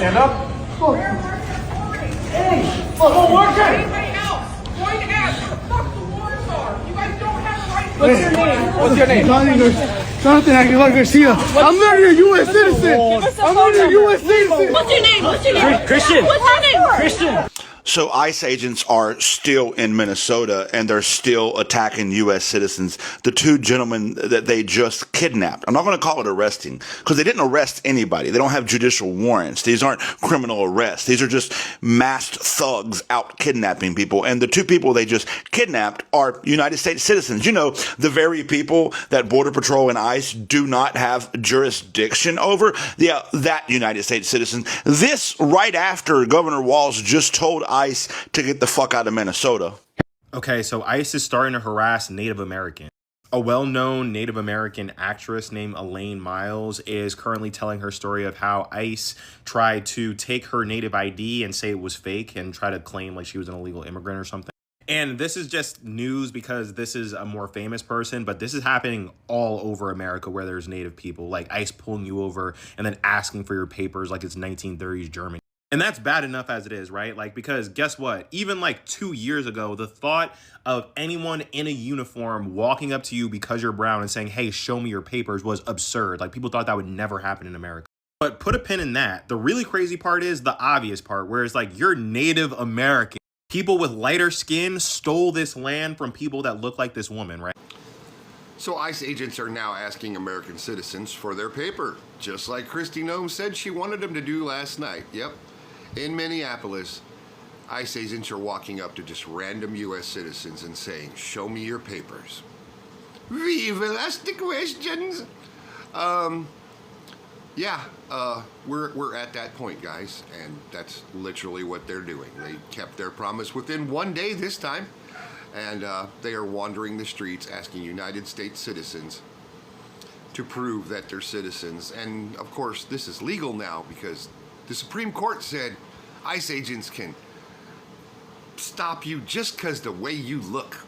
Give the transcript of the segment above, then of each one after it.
Stand up. Hey, fuck, What's your name? What's your name? Jonathan Aguilar Garcia. I'm literally a U.S. citizen. I'm literally a U.S. citizen. What's your name? What's your name? Christian. What's your name? Christian. So ICE agents are still in Minnesota and they're still attacking U.S. citizens. The two gentlemen that they just kidnapped. I'm not going to call it arresting because they didn't arrest anybody. They don't have judicial warrants. These aren't criminal arrests. These are just masked thugs out kidnapping people. And the two people they just kidnapped are United States citizens. You know, the very people that Border Patrol and ICE do not have jurisdiction over. Yeah, that United States citizen. This right after Governor Walz just told ICE to get the fuck out of Minnesota. Okay, so ICE is starting to harass Native Americans. A well-known Native American actress named Elaine Miles is currently telling her story of how ICE tried to take her Native ID and say it was fake and try to claim like she was an illegal immigrant or something. And this is just news because this is a more famous person, but this is happening all over America where there's Native people, like ICE pulling you over and then asking for your papers like it's 1930s Germany. And that's bad enough as it is, right? Like, because guess what? Even like 2 years ago, the thought of anyone in a uniform walking up to you because you're brown and saying, hey, show me your papers was absurd. Like, people thought that would never happen in America. But put a pin in that. The really crazy part is the obvious part, where it's like you're Native American. People with lighter skin stole this land from people that look like this woman, right? So ICE agents are now asking American citizens for their paper, just like Kristi Noem said she wanted them to do last night. Yep. In Minneapolis, ICE agents are walking up to just random U.S. citizens and saying, show me your papers. We will ask the questions. We're at that point, guys, and that's literally what they're doing. They kept their promise within 1 day this time, and they are wandering the streets asking United States citizens to prove that they're citizens. And, of course, this is legal now because the Supreme Court said ICE agents can stop you just because the way you look.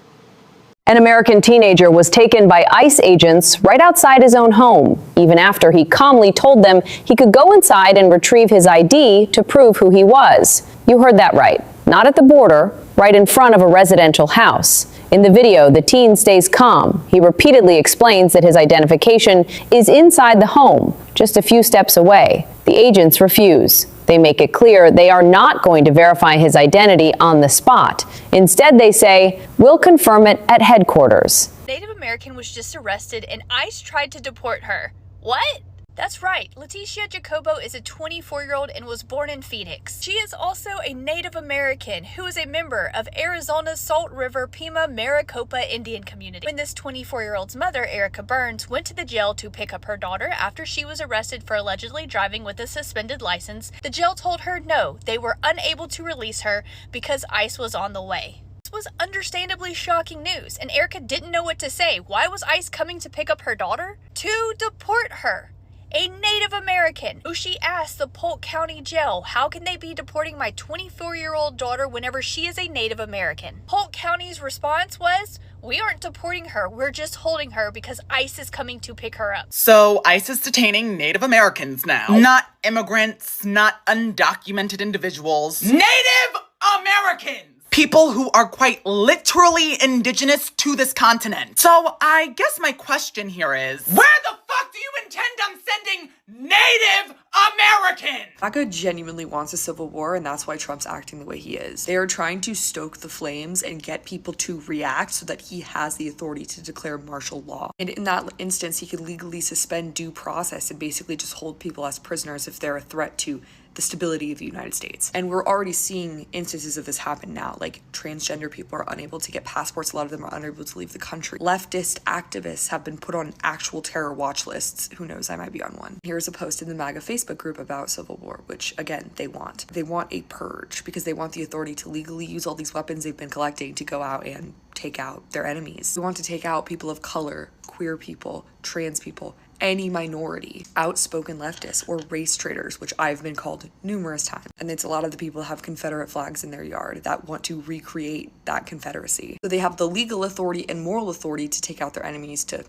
An American teenager was taken by ICE agents right outside his own home, even after he calmly told them he could go inside and retrieve his ID to prove who he was. You heard that right. Not at the border, right in front of a residential house. In the video, the teen stays calm. He repeatedly explains that his identification is inside the home, just a few steps away. The agents refuse. They make it clear they are not going to verify his identity on the spot. Instead, they say, we'll confirm it at headquarters. Native American was just arrested and ICE tried to deport her. What? That's right. Leticia Jacobo is a 24-year-old and was born in Phoenix. She is also a Native American who is a member of Arizona's Salt River Pima Maricopa Indian community. When this 24-year-old's mother, Erica Burns, went to the jail to pick up her daughter after she was arrested for allegedly driving with a suspended license, the jail told her no, they were unable to release her because ICE was on the way. This was understandably shocking news, and Erica didn't know what to say. Why was ICE coming to pick up her daughter? To deport her. A Native American, who she asked the Polk County Jail, how can they be deporting my 24-year-old daughter whenever she is a Native American? Polk County's response was, we aren't deporting her, we're just holding her because ICE is coming to pick her up. So ICE is detaining Native Americans now. Not immigrants, not undocumented individuals. Native Americans! People who are quite literally indigenous to this continent. So I guess my question here is, where the fuck do you intend on sending Native Americans? DACA genuinely wants a civil war, and that's why Trump's acting the way he is. They are trying to stoke the flames and get people to react so that he has the authority to declare martial law. And in that instance, he could legally suspend due process and basically just hold people as prisoners if they're a threat to the stability of the United States. And we're already seeing instances of this happen now, like transgender people are unable to get passports, a lot of them are unable to leave the country. Leftist activists have been put on actual terror watch lists. Who knows, I might be on one. Here's a post in the MAGA Facebook group about civil war, which again, they want. They want a purge because they want the authority to legally use all these weapons they've been collecting to go out and take out their enemies. They want to take out people of color, queer people, trans people, any minority, outspoken leftists, or race traitors, which I've been called numerous times. And it's a lot of the people who have Confederate flags in their yard that want to recreate that Confederacy. So they have the legal authority and moral authority to take out their enemies, to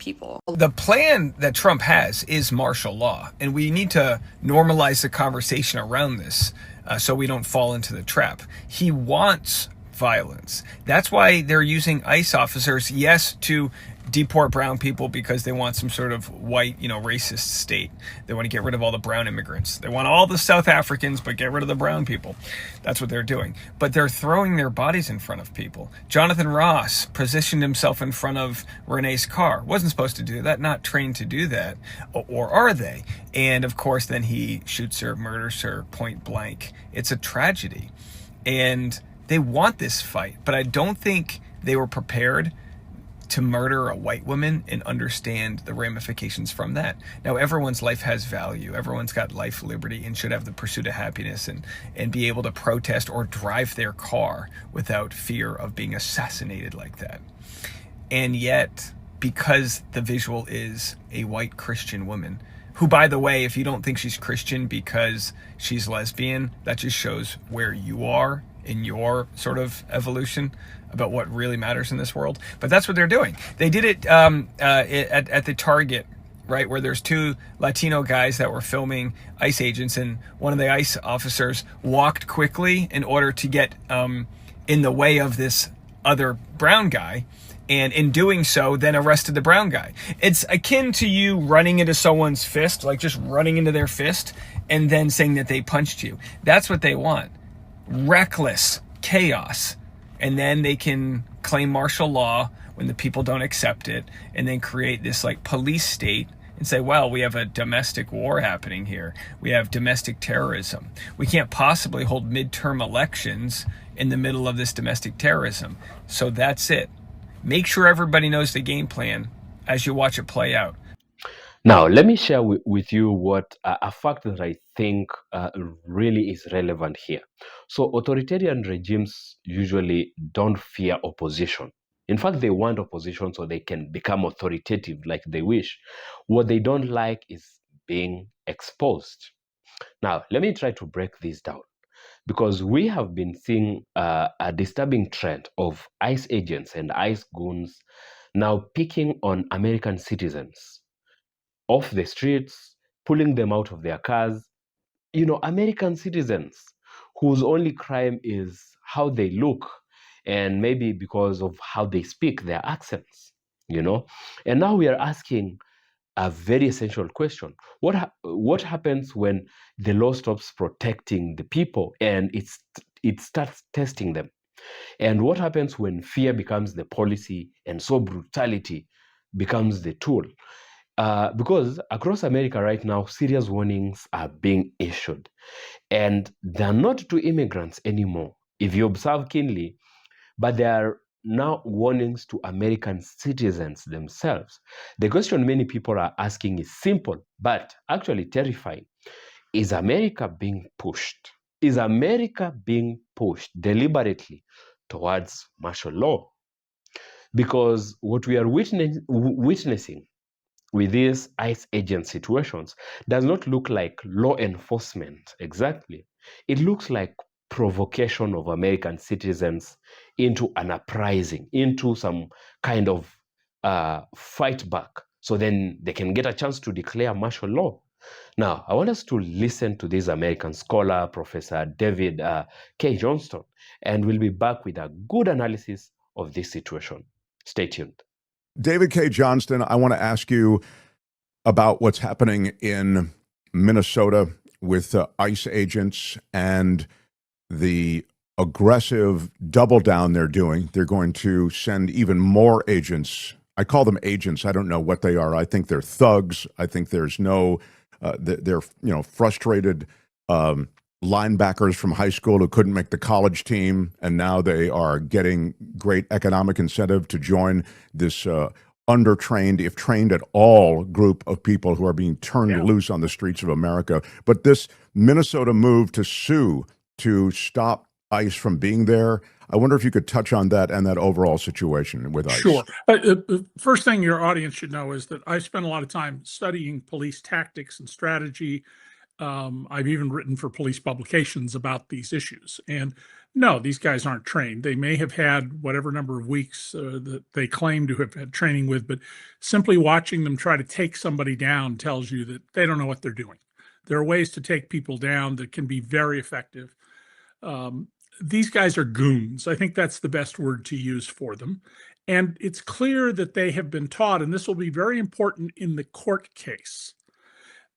people. The plan that Trump has is martial law, and we need to normalize the conversation around this so we don't fall into the trap. He wants violence. That's why they're using ICE officers, yes, to deport brown people because they want some sort of white, racist state. They want to get rid of all the brown immigrants. They want all the South Africans, but get rid of the brown people. That's what they're doing. But they're throwing their bodies in front of people. Jonathan Ross positioned himself in front of Renee's car. Wasn't supposed to do that, not trained to do that. Or are they? And of course, then he shoots her, murders her point blank. It's a tragedy. And they want this fight, but I don't think they were prepared to murder a white woman and understand the ramifications from that. Now, everyone's life has value. Everyone's got life, liberty, and should have the pursuit of happiness and be able to protest or drive their car without fear of being assassinated like that. And yet, because the visual is a white Christian woman, who, by the way, if you don't think she's Christian because she's lesbian, that just shows where you are in your sort of evolution about what really matters in this world. But that's what they're doing. They did it at the Target, right, where there's two Latino guys that were filming ICE agents, and one of the ICE officers walked quickly in order to get in the way of this other brown guy, and in doing so, then arrested the brown guy. It's akin to you running into someone's fist, like just running into their fist, and then saying that they punched you. That's what they want. Reckless chaos. And then they can claim martial law when the people don't accept it, and then create this like police state and say, well, we have a domestic war happening here. We have domestic terrorism. We can't possibly hold midterm elections in the middle of this domestic terrorism. So that's it. Make sure everybody knows the game plan as you watch it play out. Now, let me share with you what a fact that I think really is relevant here. So authoritarian regimes usually don't fear opposition. In fact, they want opposition so they can become authoritative like they wish. What they don't like is being exposed. Now, let me try to break this down, because we have been seeing a disturbing trend of ICE agents and ICE goons now picking on American citizens off the streets, pulling them out of their cars. American citizens whose only crime is how they look, and maybe because of how they speak, their accents, And now we are asking a very essential question. What happens when the law stops protecting the people and it starts testing them? And what happens when fear becomes the policy and so brutality becomes the tool? Because across America right now, serious warnings are being issued. And they're not to immigrants anymore, if you observe keenly, but they are now warnings to American citizens themselves. The question many people are asking is simple, but actually terrifying. Is America being pushed? Is America being pushed deliberately towards martial law? Because what we are witnessing with these ICE agent situations does not look like law enforcement exactly. It looks like provocation of American citizens into an uprising, into some kind of fight back, so then they can get a chance to declare martial law. Now, I want us to listen to this American scholar, Professor David K. Johnston, and we'll be back with a good analysis of this situation. Stay tuned. David K. Johnston, I want to ask you about what's happening in Minnesota with ICE agents and the aggressive double down they're doing. They're going to send even more agents. I call them agents. I don't know what they are. I think they're thugs. I think there's they're frustrated linebackers from high school who couldn't make the college team, and now they are getting great economic incentive to join this undertrained, if trained at all, group of people who are being turned loose on the streets of America. But this Minnesota move to sue to stop ICE from being there, I wonder if you could touch on that and that overall situation with ICE. Sure. First thing your audience should know is that I spent a lot of time studying police tactics and strategy I've even written for police publications about these issues. And no, these guys aren't trained. They may have had whatever number of weeks that they claim to have had training with, but simply watching them try to take somebody down tells you that they don't know what they're doing. There are ways to take people down that can be very effective. These guys are goons. I think that's the best word to use for them. And it's clear that they have been taught, and this will be very important in the court case,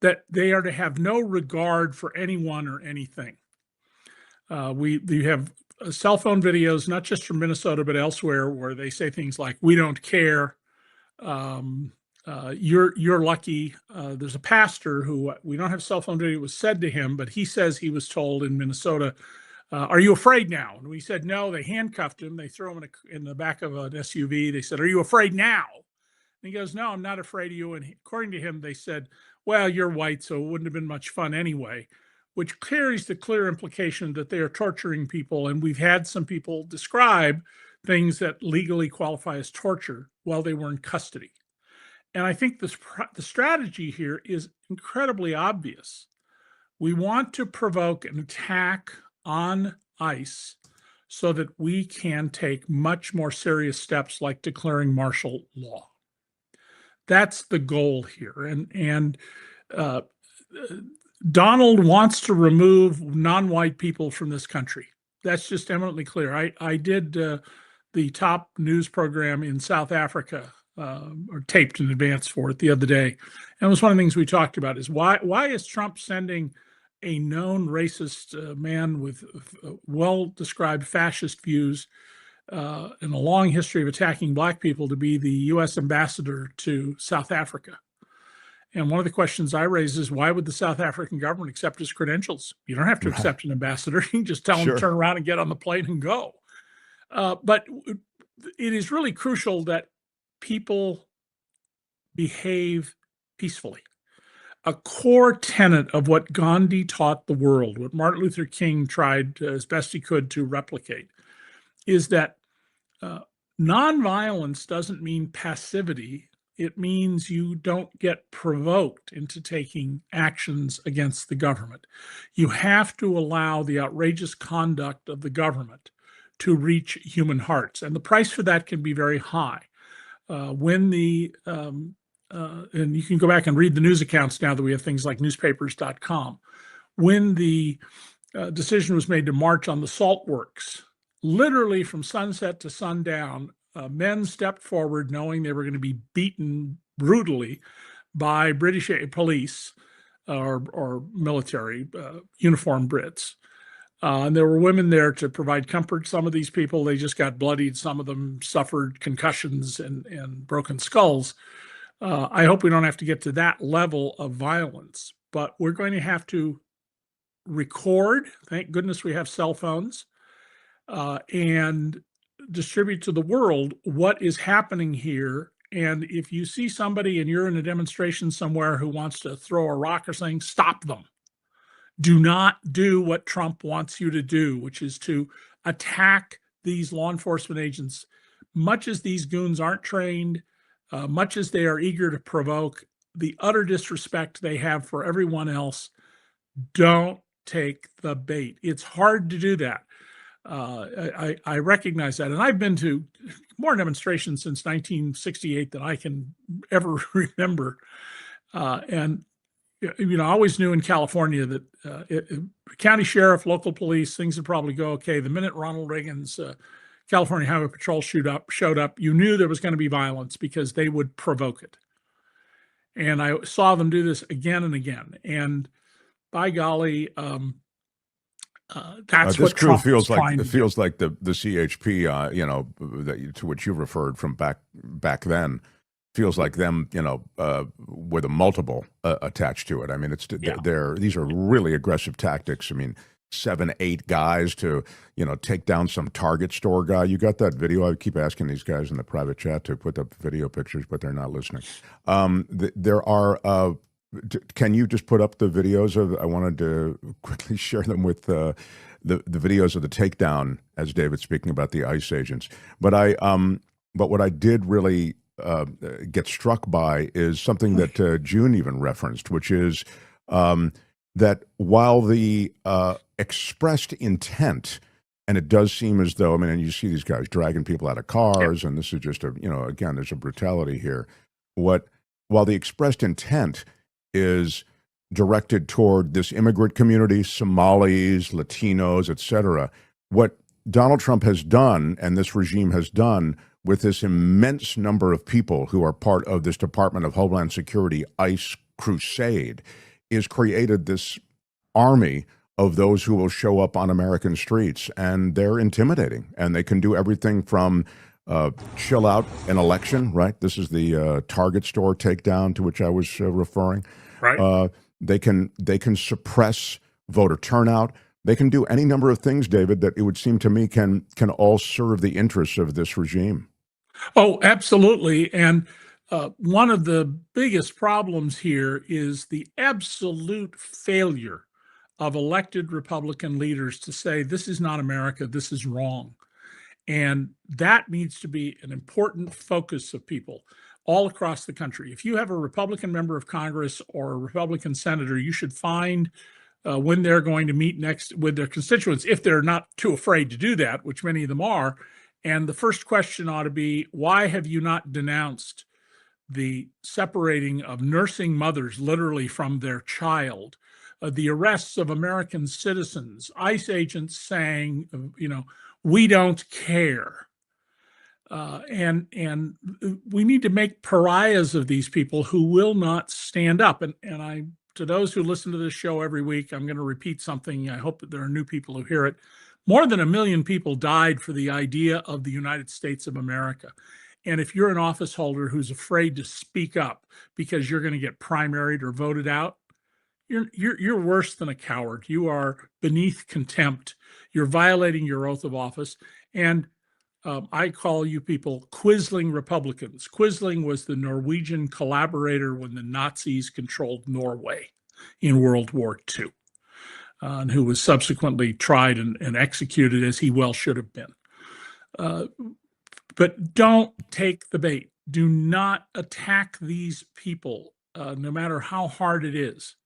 that they are to have no regard for anyone or anything. We have cell phone videos, not just from Minnesota, but elsewhere, where they say things like, "We don't care. You're lucky." There's a pastor who we don't have cell phone video was said to him, but he says he was told in Minnesota, "Are you afraid now?" And we said no. They handcuffed him. They threw him in the back of an SUV. They said, "Are you afraid now?" And he goes, "No, I'm not afraid of you." And according to him, they said, "Well, you're white, so it wouldn't have been much fun anyway," which carries the clear implication that they are torturing people. And we've had some people describe things that legally qualify as torture while they were in custody. And I think the strategy here is incredibly obvious. We want to provoke an attack on ICE so that we can take much more serious steps like declaring martial law. That's the goal here. And Donald wants to remove non-white people from this country. That's just eminently clear. I did the top news program in South Africa, or taped in advance for it the other day. And it was one of the things we talked about is why is Trump sending a known racist man with well-described fascist views and a long history of attacking black people to be the U.S. ambassador to South Africa? And one of the questions I raise is, why would the South African government accept his credentials? You don't have to accept an ambassador. You can just tell him to turn around and get on the plane and go. But it is really crucial that people behave peacefully. A core tenet of what Gandhi taught the world, what Martin Luther King tried as best he could to replicate, is that nonviolence doesn't mean passivity. It means you don't get provoked into taking actions against the government. You have to allow the outrageous conduct of the government to reach human hearts. And the price for that can be very high. And you can go back and read the news accounts now that we have things like newspapers.com. When the decision was made to march on the salt works, literally from sunset to sundown, men stepped forward knowing they were going to be beaten brutally by British police or military uniformed Brits. And there were women there to provide comfort. Some of these people, they just got bloodied. Some of them suffered concussions and broken skulls. I hope we don't have to get to that level of violence, but we're going to have to record. Thank goodness we have cell phones, and distribute to the world what is happening here. And if you see somebody and you're in a demonstration somewhere who wants to throw a rock or something, stop them. Do not do what Trump wants you to do, which is to attack these law enforcement agents. Much as these goons aren't trained, much as they are eager to provoke the utter disrespect they have for everyone else, don't take the bait. It's hard to do that. I recognize that. And I've been to more demonstrations since 1968 than I can ever remember. And I always knew in California that county sheriff, local police, things would probably go okay. The minute Ronald Reagan's California Highway Patrol showed up, you knew there was going to be violence because they would provoke it. And I saw them do this again and again. And by golly, that's what crew Trump feels like. trying It to feels like the CHP, to which you referred from back then. Feels like them, with a multiple attached to it. I mean, these are really aggressive tactics. I mean, 7, 8 guys to, take down some Target store guy. You got that video? I keep asking these guys in the private chat to put up video pictures, but they're not listening. There are, can you just put up the videos of, I wanted to quickly share them with the videos of the takedown, as David's speaking about the ICE agents. But what I did really get struck by is something that June even referenced, which is that while the expressed intent, and it does seem as though, I mean, and you see these guys dragging people out of cars, and this is just a, again, there's a brutality here. While the expressed intent is directed toward this immigrant community, Somalis, Latinos, etc., what Donald Trump has done, and this regime has done, with this immense number of people who are part of this Department of Homeland Security ICE crusade, is created this army of those who will show up on American streets, and they're intimidating, and they can do everything from chill out an election, right? This is the Target store takedown to which I was referring. Right. They can suppress voter turnout. They can do any number of things, David, that it would seem to me can all serve the interests of this regime. Oh, absolutely. And one of the biggest problems here is the absolute failure of elected Republican leaders to say, this is not America, this is wrong. And that needs to be an important focus of people all across the country. If you have a Republican member of Congress or a Republican senator, you should find when they're going to meet next with their constituents, if they're not too afraid to do that, which many of them are. And the first question ought to be, why have you not denounced the separating of nursing mothers literally from their child, the arrests of American citizens, ICE agents saying, we don't care. And we need to make pariahs of these people who will not stand up. And to those who listen to this show every week, I'm going to repeat something. I hope that there are new people who hear it. More than 1 million people died for the idea of the United States of America. And if you're an office holder who's afraid to speak up because you're going to get primaried or voted out, you're worse than a coward. You are beneath contempt. You're violating your oath of office. And I call you people Quisling Republicans. Quisling was the Norwegian collaborator when the Nazis controlled Norway in World War II, and who was subsequently tried and executed, as he well should have been. But don't take the bait. Do not attack these people, no matter how hard it is.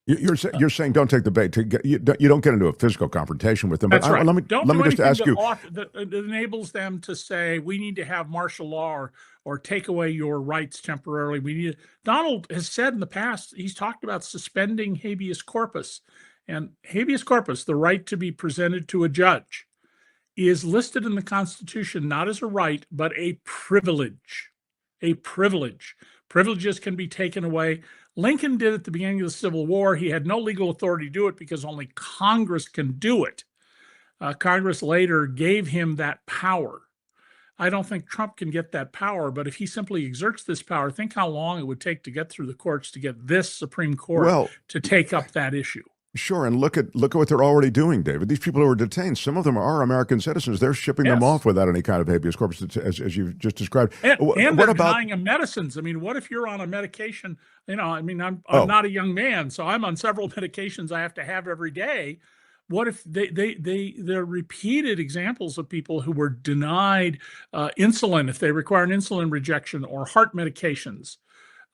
You're saying don't take the bait. You don't get into a physical confrontation with them. That's but right. Let me just ask you. That enables them to say, we need to have martial law or take away your rights temporarily. Donald has said in the past, he's talked about suspending habeas corpus. And habeas corpus, the right to be presented to a judge, is listed in the Constitution not as a right, but a privilege. A privilege. Privileges can be taken away. Lincoln did at the beginning of the Civil War. He had no legal authority to do it because only Congress can do it. Congress later gave him that power. I don't think Trump can get that power, but if he simply exerts this power, think how long it would take to get through the courts to get this Supreme Court to take up that issue. Sure, and look at what they're already doing, David. These people who are detained, some of them are American citizens. They're shipping them off without any kind of habeas corpus, as you've just described. And they're denying them medicines. I mean, what if you're on a medication? I'm not a young man, so I'm on several medications I have to have every day. What if there are repeated examples of people who were denied insulin if they require an insulin rejection or heart medications?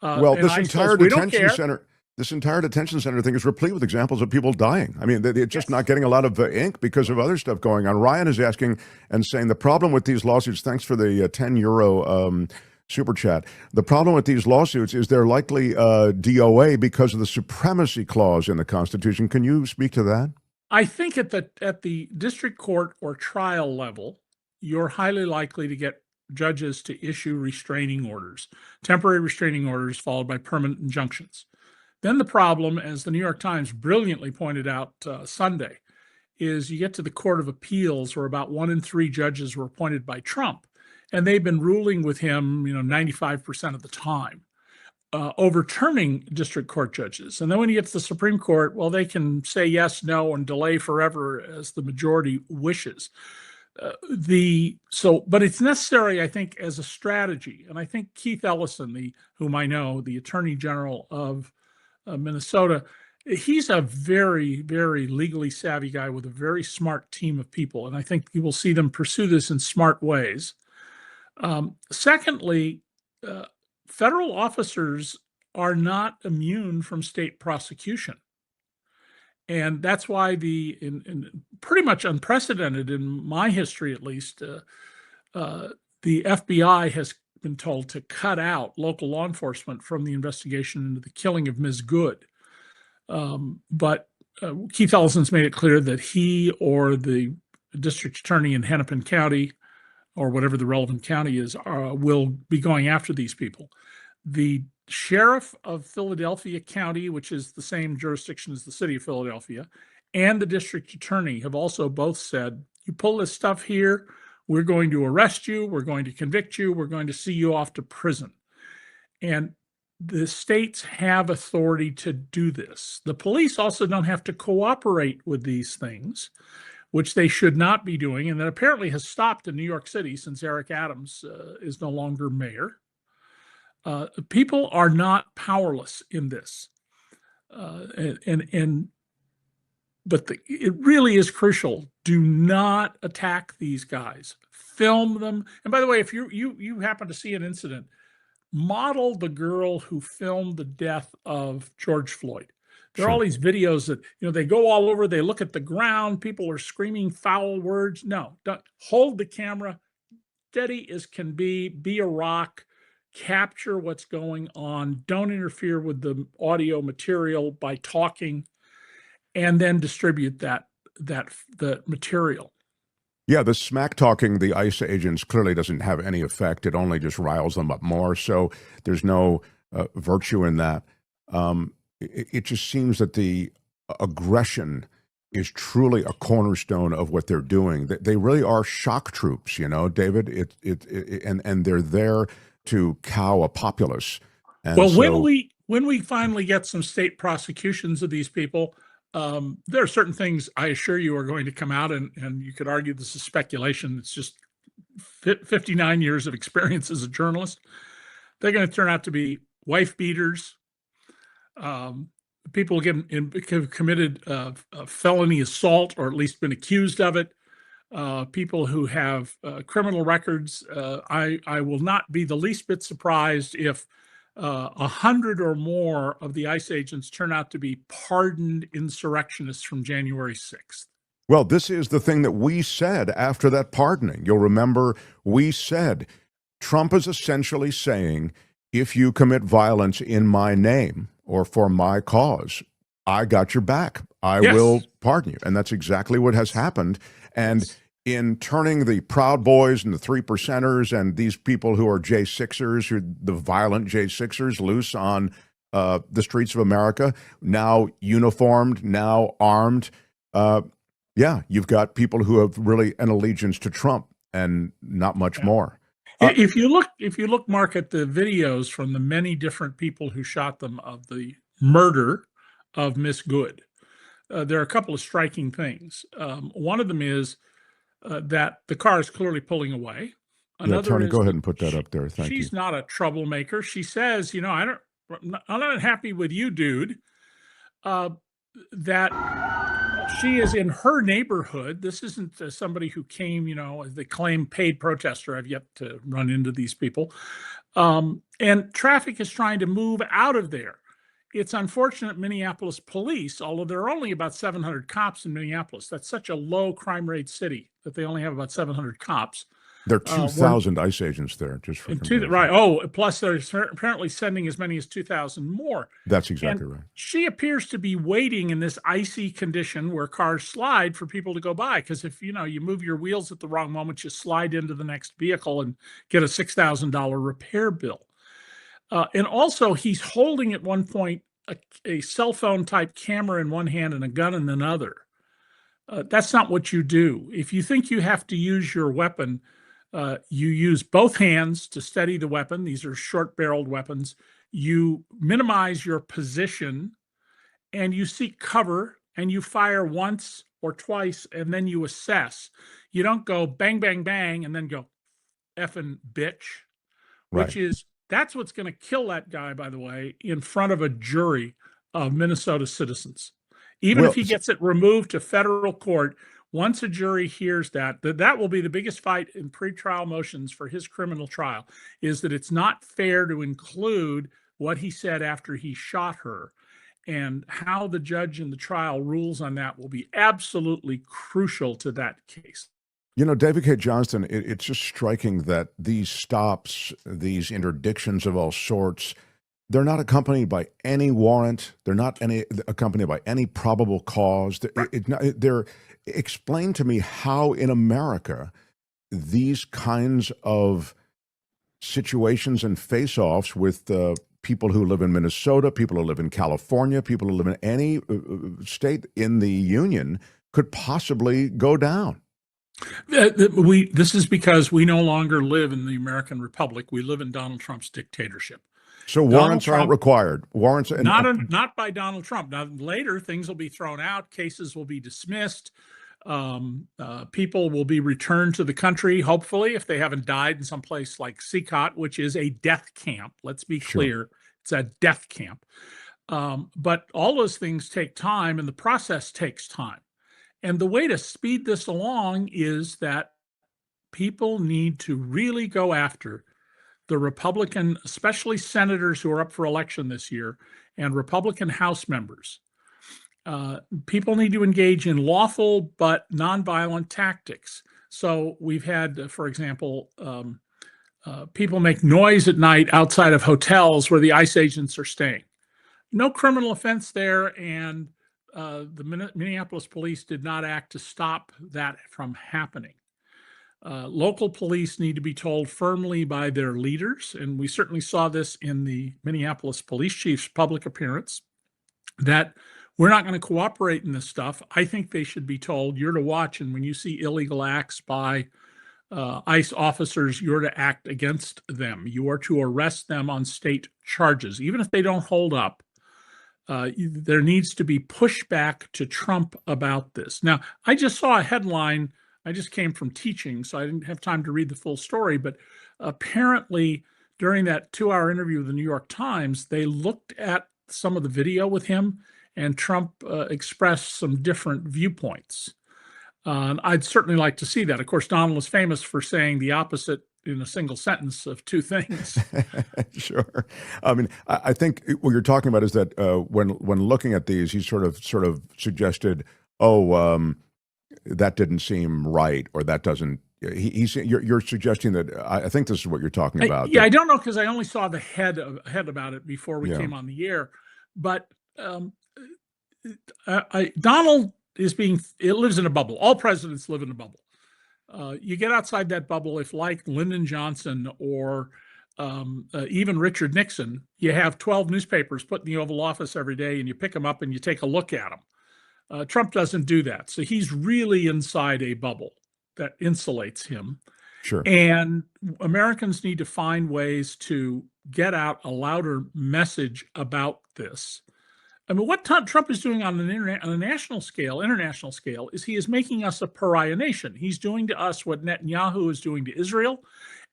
This entire detention center. This entire detention center thing is replete with examples of people dying. I mean, they're just not getting a lot of ink because of other stuff going on. Ryan is asking and saying the problem with these lawsuits, thanks for the €10 super chat. The problem with these lawsuits is they're likely DOA because of the supremacy clause in the Constitution. Can you speak to that? I think at the district court or trial level, you're highly likely to get judges to issue restraining orders, temporary restraining orders followed by permanent injunctions. Then the problem, as the New York Times brilliantly pointed out Sunday, is you get to the Court of Appeals where about 1 in 3 judges were appointed by Trump, and they've been ruling with him, 95% of the time, overturning district court judges. And then when you get to the Supreme Court, well, they can say yes, no, and delay forever as the majority wishes. But it's necessary, I think, as a strategy. And I think Keith Ellison, whom I know, the Attorney General of Minnesota, he's a very, very legally savvy guy with a very smart team of people. And I think you will see them pursue this in smart ways. Secondly, federal officers are not immune from state prosecution. And that's why in pretty much unprecedented in my history, at least, the FBI has been told to cut out local law enforcement from the investigation into the killing of Ms. Good. But Keith Ellison's made it clear that he or the district attorney in Hennepin County, or whatever the relevant county is, will be going after these people. The sheriff of Philadelphia County, which is the same jurisdiction as the city of Philadelphia, and the district attorney have also both said, you pull this stuff here, we're going to arrest you, we're going to convict you, we're going to see you off to prison. And the states have authority to do this. The police also don't have to cooperate with these things, which they should not be doing, and that apparently has stopped in New York City since Eric Adams is no longer mayor. People are not powerless in this. But it really is crucial. Do not attack these guys. Film them. And by the way, if you happen to see an incident, model the girl who filmed the death of George Floyd. There are all these videos that, they go all over, they look at the ground, people are screaming foul words. No, don't. Hold the camera, steady as can be a rock, capture what's going on, don't interfere with the audio material by talking, and then distribute the material. Yeah, the smack talking the ICE agents clearly doesn't have any effect. It only just riles them up more. So there's no virtue in that. It just seems that the aggression is truly a cornerstone of what they're doing. They really are shock troops, David. And they're there to cow a populace. And well, when we finally get some state prosecutions of these people, there are certain things I assure you are going to come out, and you could argue this is speculation. It's just 59 years of experience as a journalist. They're going to turn out to be wife beaters, people have committed felony assault or at least been accused of it, people who have criminal records. I will not be the least bit surprised if 100 or more of the ICE agents turn out to be pardoned insurrectionists from January 6th. Well, this is the thing that we said after that pardoning. You'll remember we said Trump is essentially saying, if you commit violence in my name or for my cause, I got your back. I will pardon you. And that's exactly what has happened. And in turning the Proud Boys and the 3%ers and these people who are J6ers, who the violent J6ers loose on the streets of America, now uniformed, now armed. You've got people who have really an allegiance to Trump and not much more. If you look, Mark, at the videos from the many different people who shot them of the murder of Miss Good, there are a couple of striking things. One of them is that the car is clearly pulling away. Another Tony, is go ahead and put that up there. Thank you. She's not a troublemaker. She says, I'm not happy with you, dude. That she is in her neighborhood. This isn't somebody who came, as they claim, paid protester. I've yet to run into these people. And traffic is trying to move out of there. It's unfortunate Minneapolis police, although there are only about 700 cops in Minneapolis. That's such a low crime rate city that they only have about 700 cops. There are 2,000 ICE agents there, just for right. Oh, plus they're apparently sending as many as 2,000 more. That's exactly right. She appears to be waiting in this icy condition where cars slide for people to go by. Because if you move your wheels at the wrong moment, you slide into the next vehicle and get a $6,000 repair bill. And also, he's holding at one point a cell phone type camera in one hand and a gun in another. That's not what you do. If you think you have to use your weapon, you use both hands to steady the weapon. These are short-barreled weapons. You minimize your position, and you seek cover, and you fire once or twice, and then you assess. You don't go bang, bang, bang, and then go effing bitch, which is... That's what's going to kill that guy, by the way, in front of a jury of Minnesota citizens. Even if he gets it removed to federal court, once a jury hears that will be the biggest fight in pretrial motions for his criminal trial, is that it's not fair to include what he said after he shot her, and how the judge in the trial rules on that will be absolutely crucial to that case. You know, David K. Johnston, it's just striking that these stops, these interdictions of all sorts, they're not accompanied by any warrant. They're not accompanied by any probable cause. They're explain to me how in America these kinds of situations and face-offs with people who live in Minnesota, people who live in California, people who live in any state in the union could possibly go down. This is because we no longer live in the American Republic. We live in Donald Trump's dictatorship. So warrants aren't required. Warrants not by Donald Trump. Now later things will be thrown out. Cases will be dismissed. People will be returned to the country, hopefully, if they haven't died in some place like Sikot, which is a death camp. Let's be clear. It's a death camp. But all those things take time, and the process takes time. And the way to speed this along is that people need to really go after the Republican, especially senators who are up for election this year, and Republican House members. People need to engage in lawful but nonviolent tactics. So we've had, for example, people make noise at night outside of hotels where the ICE agents are staying. No criminal offense there, and the Minneapolis police did not act to stop that from happening. Local police need to be told firmly by their leaders, and we certainly saw this in the Minneapolis police chief's public appearance, that we're not going to cooperate in this stuff. I think they should be told, you're to watch, and when you see illegal acts by ICE officers, you're to act against them. You are to arrest them on state charges. Even if they don't hold up, there needs to be pushback to Trump about this. Now, I just saw a headline. I just came from teaching, so I didn't have time to read the full story, but apparently during that 2-hour interview with the New York Times, they looked at some of the video with him, and Trump expressed some different viewpoints. I'd certainly like to see that. Of course, Donald is famous for saying the opposite in a single sentence of two things. Sure. I mean, I think what you're talking about is that when looking at these, he sort of suggested, that didn't seem right, or that doesn't. You're suggesting that. I think this is what you're talking about. I don't know, because I only saw the head about it before we came on the air. But Donald lives in a bubble. All presidents live in a bubble. You get outside that bubble, if like Lyndon Johnson or even Richard Nixon, you have 12 newspapers put in the Oval Office every day, and you pick them up and you take a look at them. Trump doesn't do that. So he's really inside a bubble that insulates him. Sure. And Americans need to find ways to get out a louder message about this. I mean, what Trump is doing on an international scale, is he is making us a pariah nation. He's doing to us what Netanyahu is doing to Israel,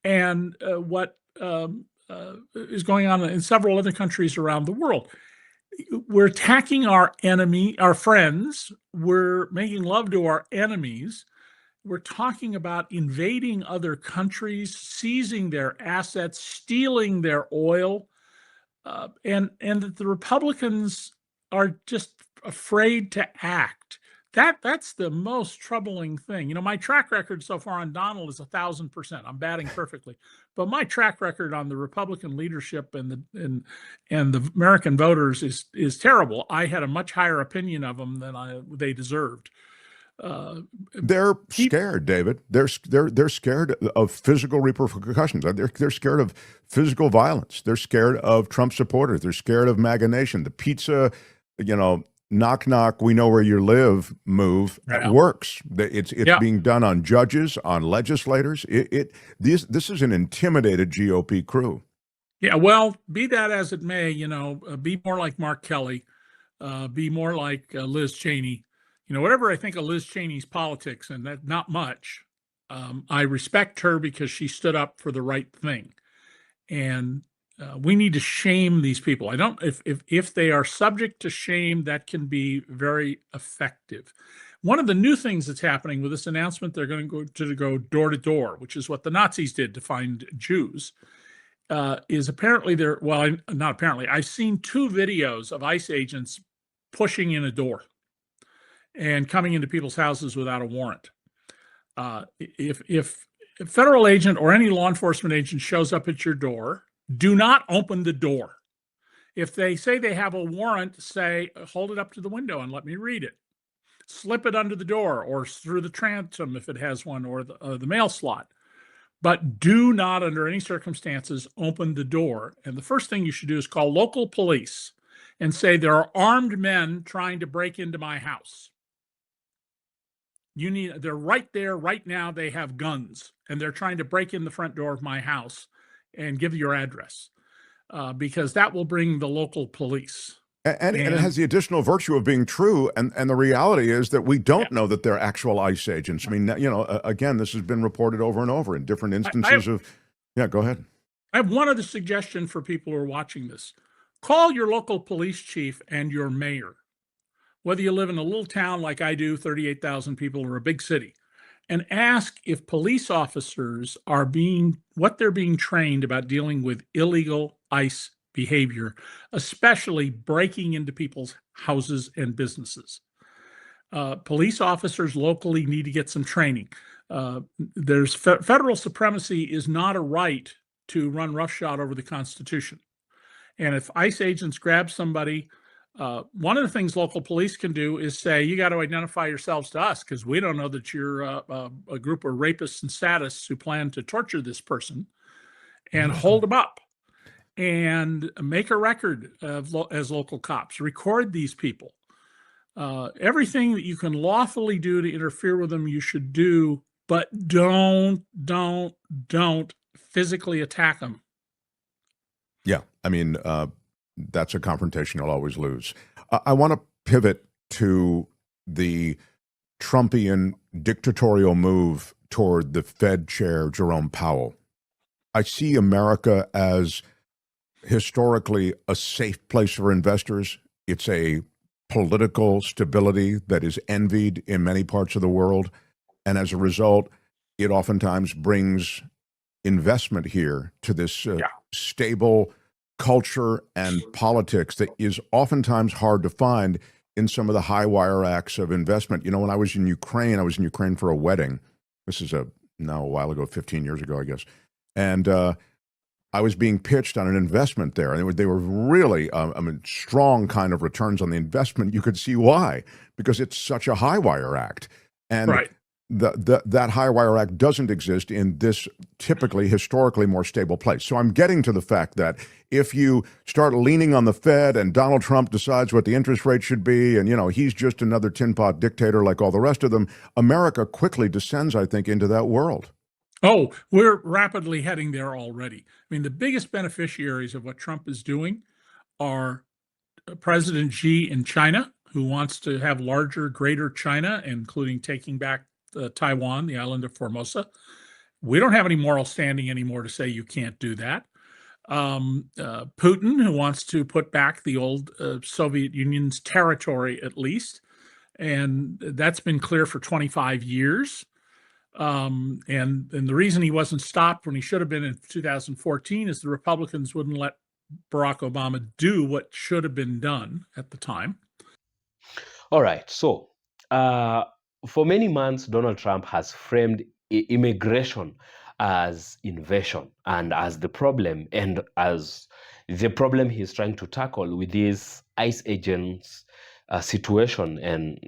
and what is going on in several other countries around the world. We're attacking our enemy, our friends. We're making love to our enemies. We're talking about invading other countries, seizing their assets, stealing their oil, and that the Republicans are just afraid to act. That's the most troubling thing. You know, my track record so far on Donald is 1,000%. I'm batting perfectly, but my track record on the Republican leadership and the American voters is terrible. I had a much higher opinion of them than they deserved. They're scared, David. They're scared of physical repercussions. They're scared of physical violence. They're scared of Trump supporters. They're scared of MAGA Nation. The pizza, knock, knock, we know where you live move works. It's being done on judges, on legislators. This is an intimidated GOP crew. Yeah, well, be that as it may, be more like Mark Kelly, be more like Liz Cheney. Whatever I think of Liz Cheney's politics, and that not much, I respect her because she stood up for the right thing. And we need to shame these people. If they are subject to shame, that can be very effective. One of the new things that's happening with this announcement, they're going to go door to door, which is what the Nazis did to find Jews. is apparently there. Well, not apparently. I've seen 2 videos of ICE agents pushing in a door and coming into people's houses without a warrant. If a federal agent or any law enforcement agent shows up at your door, do not open the door. If they say they have a warrant, say, hold it up to the window and let me read it. Slip it under the door or through the transom if it has one, or the mail slot. But do not, under any circumstances, open the door. And the first thing you should do is call local police and say, there are armed men trying to break into my house. They're right there, right now, they have guns, and they're trying to break in the front door of my house, and give your address, because that will bring the local police. And it has the additional virtue of being true. And the reality is that we don't know that they're actual ICE agents. I mean, again, this has been reported over and over in different instances yeah, go ahead. I have one other suggestion for people who are watching this. Call your local police chief and your mayor, whether you live in a little town like I do, 38,000 people, or a big city, and ask if police officers are what they're being trained about dealing with illegal ICE behavior, especially breaking into people's houses and businesses. Police officers locally need to get some training. There's federal supremacy is not a right to run roughshod over the Constitution. And if ICE agents grab somebody, one of the things local police can do is say, you got to identify yourselves to us, because we don't know that you're a group of rapists and sadists who plan to torture this person, and hold them up and make a record as local cops. Record these people. Everything that you can lawfully do to interfere with them, you should do, but don't physically attack them. Yeah, I mean, that's a confrontation you'll always lose. I want to pivot to the Trumpian dictatorial move toward the Fed chair, Jerome Powell. I see America as historically a safe place for investors. It's a political stability that is envied in many parts of the world. And as a result, it oftentimes brings investment here to this stable culture and politics that is oftentimes hard to find in some of the high wire acts of investment. When I was in Ukraine for a wedding. This is now a while ago, 15 years ago, I guess. And I was being pitched on an investment there. And they were really, strong kind of returns on the investment. You could see why, because it's such a high wire act. And that high wire act doesn't exist in this typically, historically more stable place. So I'm getting to the fact that if you start leaning on the Fed and Donald Trump decides what the interest rate should be, and, he's just another tin pot dictator like all the rest of them, America quickly descends, I think, into that world. Oh, we're rapidly heading there already. I mean, the biggest beneficiaries of what Trump is doing are President Xi in China, who wants to have larger, greater China, including taking back Taiwan, the island of Formosa. We don't have any moral standing anymore to say you can't do that. Putin, who wants to put back the old Soviet Union's territory, at least. And that's been clear for 25 years. And the reason he wasn't stopped when he should have been in 2014 is the Republicans wouldn't let Barack Obama do what should have been done at the time. All right. So for many months, Donald Trump has framed immigration as invasion and as the problem, and as the problem he's trying to tackle with these ICE agents situation and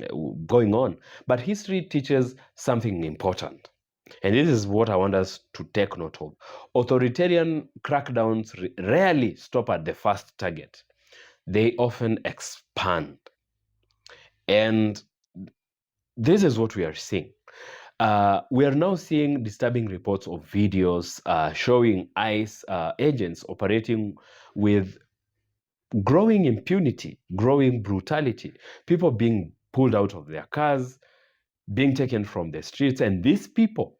going on. But history teaches something important. And this is what I want us to take note of. Authoritarian crackdowns rarely stop at the first target. They often expand. And this is what we are seeing. We are now seeing disturbing reports of videos showing ICE agents operating with growing impunity, growing brutality, people being pulled out of their cars, being taken from the streets. And these people,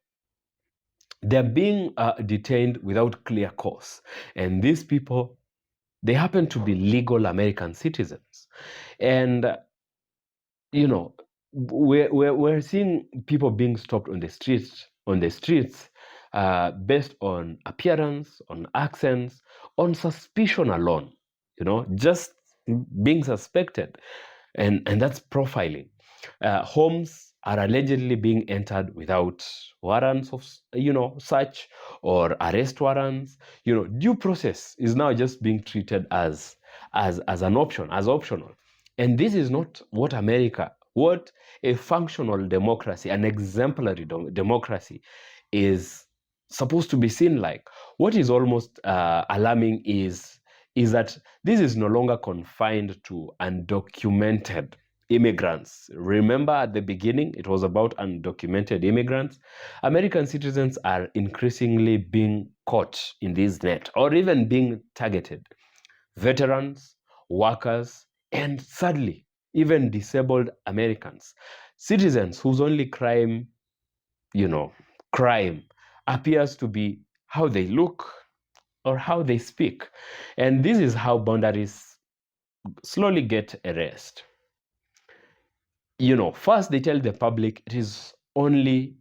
they're being detained without clear cause. And these people, they happen to be legal American citizens. And, we're seeing people being stopped on the streets based on appearance, on accents, on suspicion alone, just being suspected. And that's profiling. Homes are allegedly being entered without warrants of, search or arrest warrants. Due process is now just being treated as an option, as optional. And this is not what a functional democracy, an exemplary democracy is supposed to be seen like. What is almost alarming is that this is no longer confined to undocumented immigrants. Remember at the beginning, it was about undocumented immigrants. American citizens are increasingly being caught in this net or even being targeted. Veterans, workers, and sadly, even disabled Americans. Citizens whose only crime appears to be how they look or how they speak. And this is how boundaries slowly get erased. First they tell the public it is only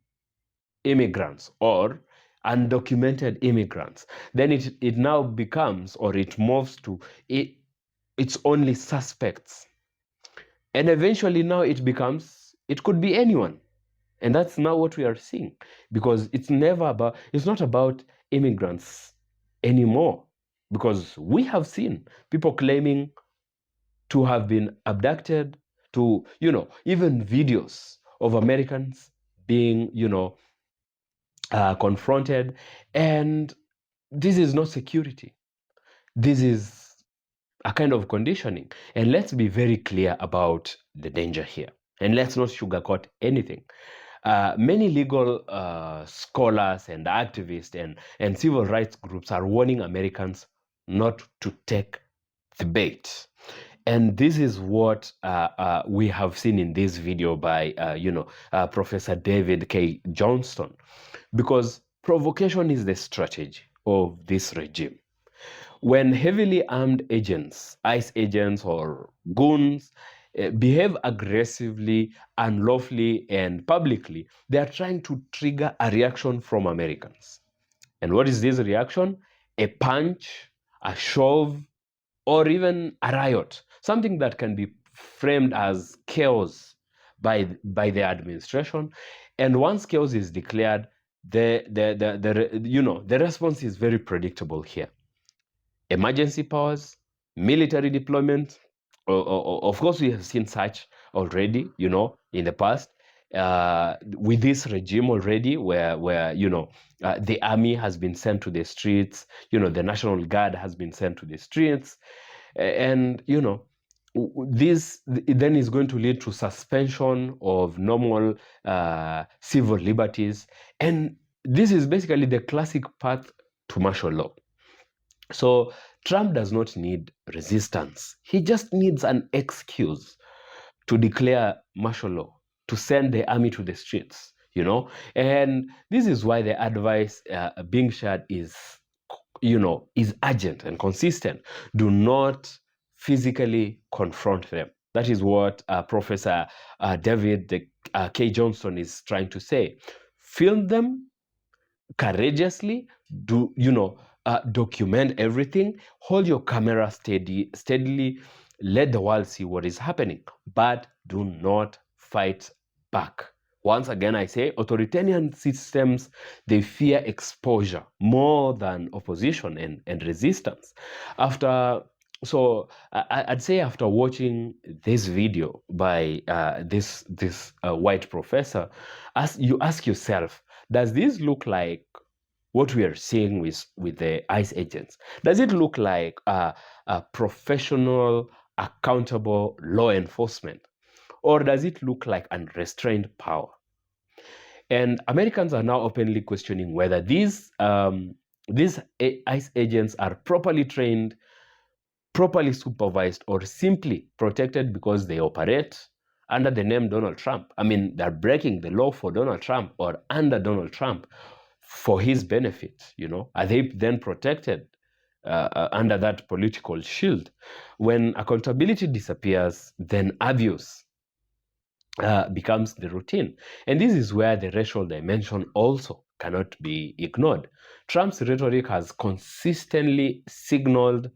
immigrants or undocumented immigrants. Then it now becomes, or it moves to, it's only suspects. And eventually now it could be anyone. And that's now what we are seeing, because it's not about immigrants anymore, because we have seen people claiming to have been abducted, to, even videos of Americans being, confronted. And this is not security. This is a kind of conditioning. And let's be very clear about the danger here. And let's not sugarcoat anything. Many legal scholars and activists and civil rights groups are warning Americans not to take the bait. And this is what we have seen in this video by, Professor David K. Johnston, because provocation is the strategy of this regime. When heavily armed agents, ICE agents or goons, behave aggressively, unlawfully, and publicly, they are trying to trigger a reaction from Americans. And what is this reaction? A punch, a shove, or even a riot, something that can be framed as chaos by the administration. And once chaos is declared, the response is very predictable here. Emergency powers, military deployment. Of course, we have seen such already, in the past, with this regime already, where the army has been sent to the streets, the National Guard has been sent to the streets, and this then is going to lead to suspension of normal civil liberties, and this is basically the classic path to martial law. So Trump does not need resistance. He just needs an excuse to declare martial law, to send the army to the streets, And this is why the advice being shared is urgent and consistent. Do not physically confront them. That is what Professor David K. Johnston is trying to say. Film them courageously, document everything, hold your camera steadily, let the world see what is happening, but do not fight back. Once again, I say authoritarian systems, they fear exposure more than opposition and resistance. So I'd say after watching this video by this white professor, you ask yourself, does this look like what we are seeing with the ICE agents? Does it look like a professional, accountable law enforcement? Or does it look like unrestrained power? And Americans are now openly questioning whether these ICE agents are properly trained, properly supervised, or simply protected because they operate under the name Donald Trump. I mean, they're breaking the law for Donald Trump or under Donald Trump for his benefit. Are they then protected under that political shield? When accountability disappears, then abuse becomes the routine. And this is where the racial dimension also cannot be ignored. Trump's rhetoric has consistently signaled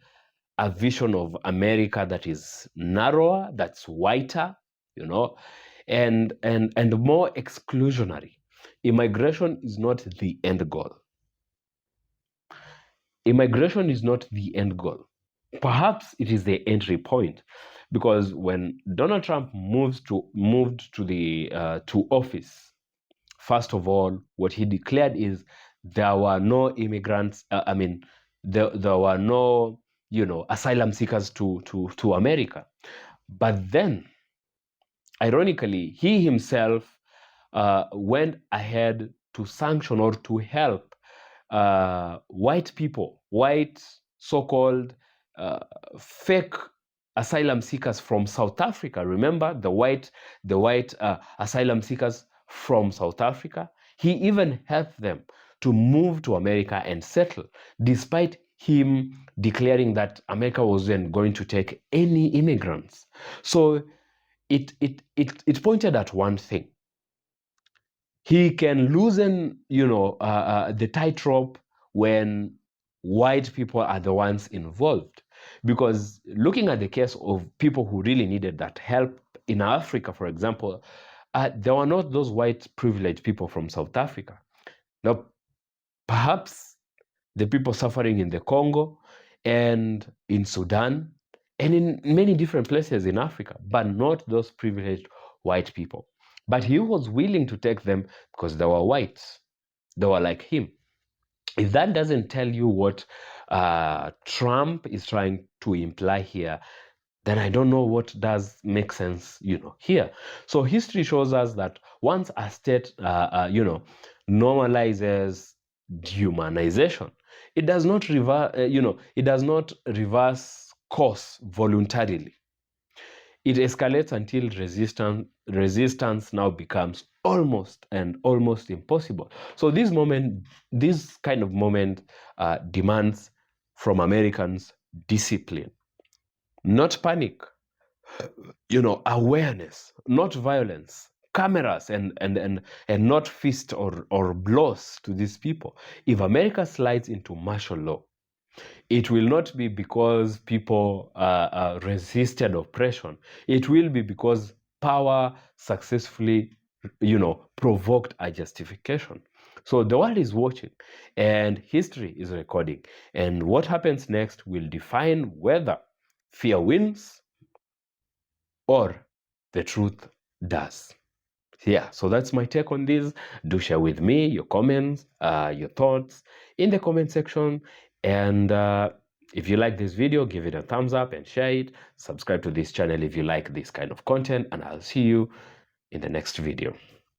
a vision of America that is narrower, that's whiter, and more exclusionary. Immigration is not the end goal. Immigration is not the end goal. Perhaps it is the entry point, because when Donald Trump moved to office, first of all, what he declared is there were no immigrants. There were no asylum seekers to America. But then, ironically, he himself went ahead to sanction or to help white people, white so-called fake asylum seekers from South Africa. Remember the white asylum seekers from South Africa? He even helped them to move to America and settle, despite him declaring that America wasn't going to take any immigrants. So it pointed at one thing. He can loosen, the tightrope when white people are the ones involved. Because looking at the case of people who really needed that help in Africa, for example, there were not those white privileged people from South Africa. Now, perhaps the people suffering in the Congo and in Sudan and in many different places in Africa, but not those privileged white people. But he was willing to take them because they were whites. They were like him. If that doesn't tell you what Trump is trying to imply here, then I don't know what does make sense, here. So history shows us that once a state, normalizes dehumanization, it does not reverse course voluntarily. It escalates until resistance now becomes almost impossible. So this kind of moment demands from Americans discipline, not panic, awareness, not violence, cameras and not fist or blows to these people. If America slides into martial law, it will not be because people resisted oppression. It will be because power successfully, provoked a justification. So the world is watching and history is recording. And what happens next will define whether fear wins or the truth does. Yeah, so that's my take on this. Do share with me your comments, your thoughts in the comment section. And if you like this video, give it a thumbs up and share it. Subscribe to this channel if you like this kind of content, and I'll see you in the next video.